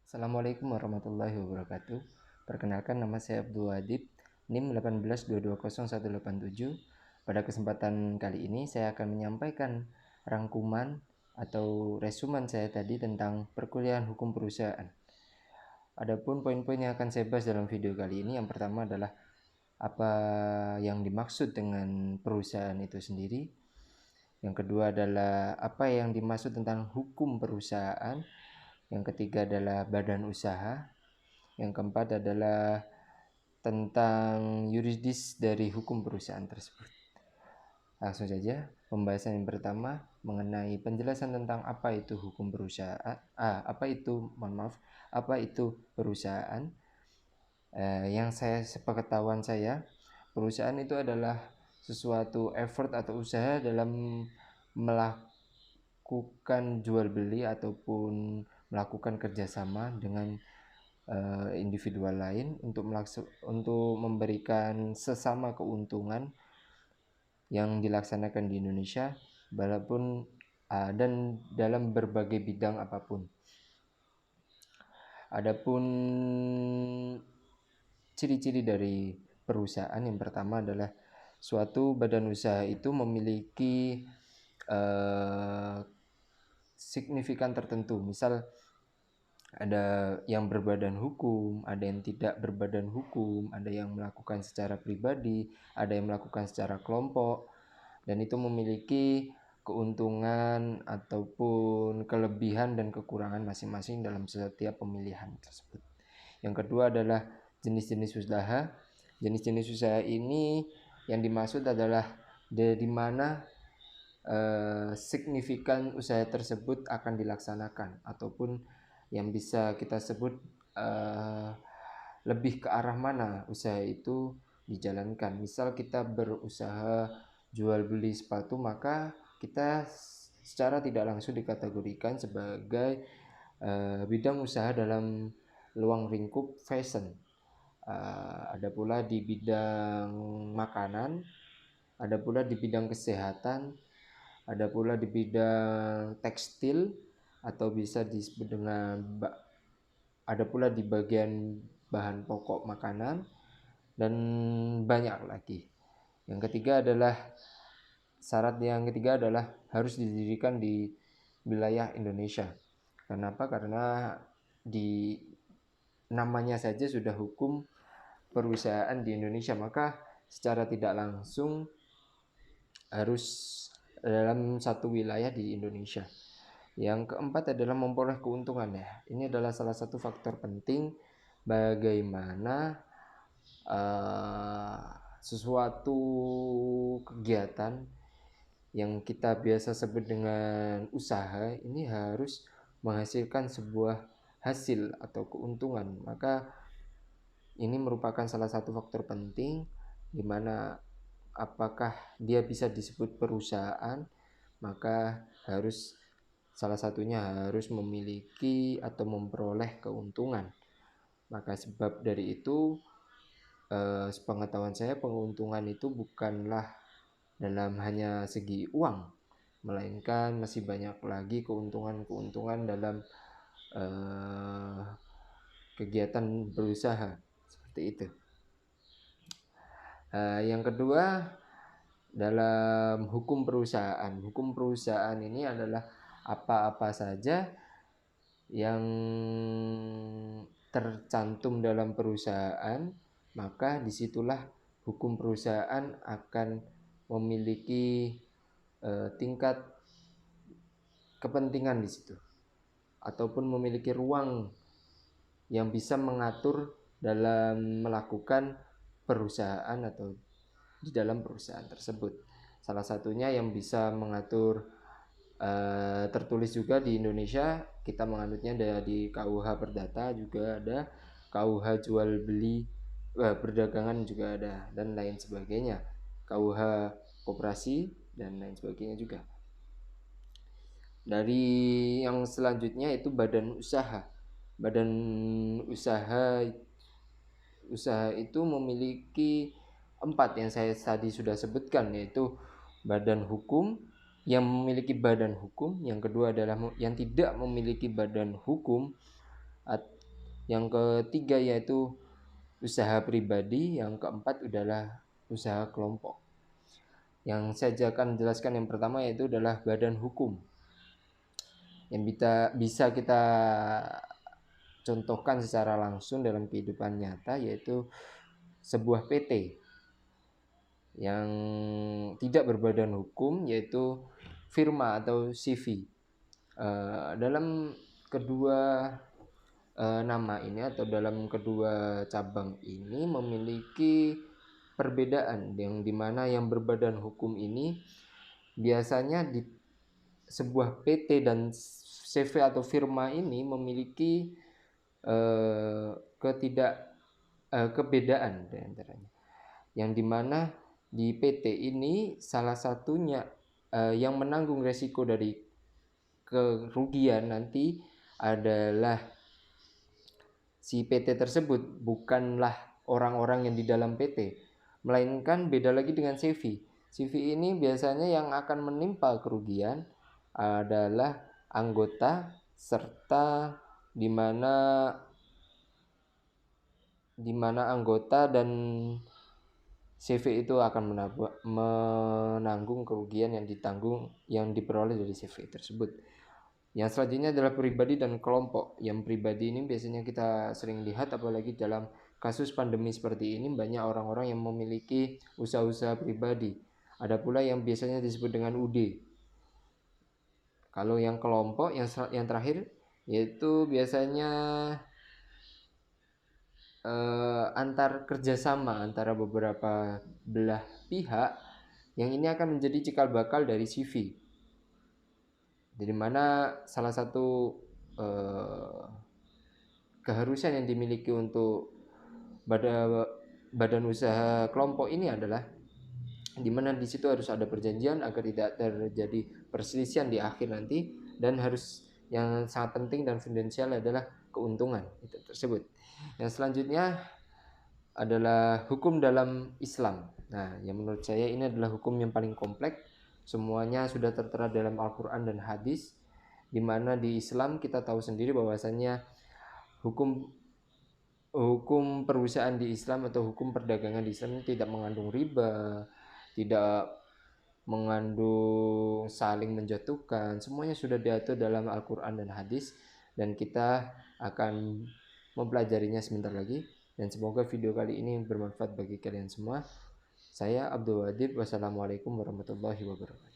Assalamualaikum warahmatullahi wabarakatuh. Perkenalkan, nama saya Abdul Wadid, NIM 18220187. Pada kesempatan kali ini saya akan menyampaikan rangkuman atau resumen saya tadi tentang perkuliahan hukum perusahaan. Adapun poin-poin yang akan saya bahas dalam video kali ini, yang pertama adalah apa yang dimaksud dengan perusahaan itu sendiri. Yang kedua adalah apa yang dimaksud tentang hukum perusahaan. Yang ketiga adalah badan usaha. Yang keempat adalah tentang yuridis dari hukum perusahaan tersebut. Langsung saja, pembahasan yang pertama mengenai penjelasan tentang apa itu hukum perusahaan. Apa itu perusahaan? Yang saya sepengetahuan saya, perusahaan itu adalah sesuatu effort atau usaha dalam melakukan jual beli ataupun melakukan kerjasama dengan individual lain untuk memberikan sesama keuntungan yang dilaksanakan di Indonesia dan dalam berbagai bidang apapun. Adapun ciri-ciri dari perusahaan, yang pertama adalah suatu badan usaha itu memiliki signifikan tertentu. Misal ada yang berbadan hukum, ada yang tidak berbadan hukum, ada yang melakukan secara pribadi, ada yang melakukan secara kelompok, dan itu memiliki keuntungan ataupun kelebihan dan kekurangan masing-masing dalam setiap pemilihan tersebut. Yang kedua adalah jenis-jenis usaha. Jenis-jenis usaha ini yang dimaksud adalah dari mana signifikan usaha tersebut akan dilaksanakan, ataupun yang bisa kita sebut lebih ke arah mana usaha itu dijalankan. Misal kita berusaha jual beli sepatu, maka kita secara tidak langsung dikategorikan sebagai bidang usaha dalam luang lingkup fashion. Ada pula di bidang makanan, ada pula di bidang kesehatan, ada pula di bidang tekstil, atau bisa disebut dengan ada pula di bagian bahan pokok makanan, dan banyak lagi. Syarat yang ketiga adalah harus didirikan di wilayah Indonesia. Kenapa? Karena di namanya saja sudah hukum perusahaan di Indonesia, maka secara tidak langsung harus dalam satu wilayah di Indonesia. Yang keempat adalah memperoleh keuntungan ya. Ini adalah salah satu faktor penting bagaimana sesuatu kegiatan yang kita biasa sebut dengan usaha ini harus menghasilkan sebuah hasil atau keuntungan. Maka ini merupakan salah satu faktor penting di mana apakah dia bisa disebut perusahaan, maka salah satunya harus memiliki atau memperoleh keuntungan. Maka sebab dari itu, sepengetahuan saya, keuntungan itu bukanlah dalam hanya segi uang, melainkan masih banyak lagi keuntungan-keuntungan dalam kegiatan berusaha seperti itu. Yang kedua, dalam hukum perusahaan. Hukum perusahaan ini adalah apa-apa saja yang tercantum dalam perusahaan, maka disitulah hukum perusahaan akan memiliki tingkat kepentingan di situ, ataupun memiliki ruang yang bisa mengatur dalam melakukan perusahaan atau di dalam perusahaan tersebut. Salah satunya yang bisa mengatur tertulis juga di Indonesia, kita menganutnya di KUH Perdata juga ada, KUH jual beli perdagangan juga ada, dan lain sebagainya, KUH koperasi dan lain sebagainya juga. Dari yang selanjutnya itu badan usaha. Badan usaha itu memiliki 4 yang saya tadi sudah sebutkan, yaitu badan hukum, yang memiliki badan hukum, yang kedua adalah yang tidak memiliki badan hukum, yang ketiga yaitu usaha pribadi, yang keempat adalah usaha kelompok. Yang saya akan jelaskan yang pertama yaitu adalah badan hukum yang bisa kita contohkan secara langsung dalam kehidupan nyata, yaitu sebuah PT yang tidak berbadan hukum, yaitu firma atau CV. Dalam kedua nama ini atau dalam kedua cabang ini memiliki perbedaan, yang dimana yang berbadan hukum ini biasanya di sebuah PT dan CV atau firma ini memiliki kebedaan di antaranya, yang dimana di PT ini salah satunya yang menanggung resiko dari kerugian nanti adalah si PT tersebut, bukanlah orang-orang yang di dalam PT, melainkan beda lagi dengan CV. CV ini biasanya yang akan menimpa kerugian adalah anggota, serta di mana anggota dan CV itu akan menanggung kerugian yang diperoleh dari CV tersebut. Yang selanjutnya adalah pribadi dan kelompok. Yang pribadi ini biasanya kita sering lihat, apalagi dalam kasus pandemi seperti ini, banyak orang-orang yang memiliki usaha-usaha pribadi. Ada pula yang biasanya disebut dengan UD. Kalau yang kelompok, yang terakhir, yaitu biasanya antar kerjasama antara beberapa belah pihak, yang ini akan menjadi cikal bakal dari CV. Dari mana salah satu keharusan yang dimiliki untuk badan usaha kelompok ini adalah di mana di situ harus ada perjanjian agar tidak terjadi perselisihan di akhir nanti, dan harus yang sangat penting dan finansial adalah keuntungan itu tersebut. Yang selanjutnya adalah hukum dalam Islam. Nah, yang menurut saya ini adalah hukum yang paling kompleks. Semuanya sudah tertera dalam Al-Quran dan hadis, di mana di Islam kita tahu sendiri bahwasannya hukum perusahaan di Islam atau hukum perdagangan di Islam tidak mengandung riba, tidak mengandung saling menjatuhkan. Semuanya sudah diatur dalam Al-Quran dan hadis, dan kita akan mempelajarinya sebentar lagi. Dan semoga video kali ini bermanfaat bagi kalian semua. Saya Abdul Wadid. Wassalamualaikum warahmatullahi wabarakatuh.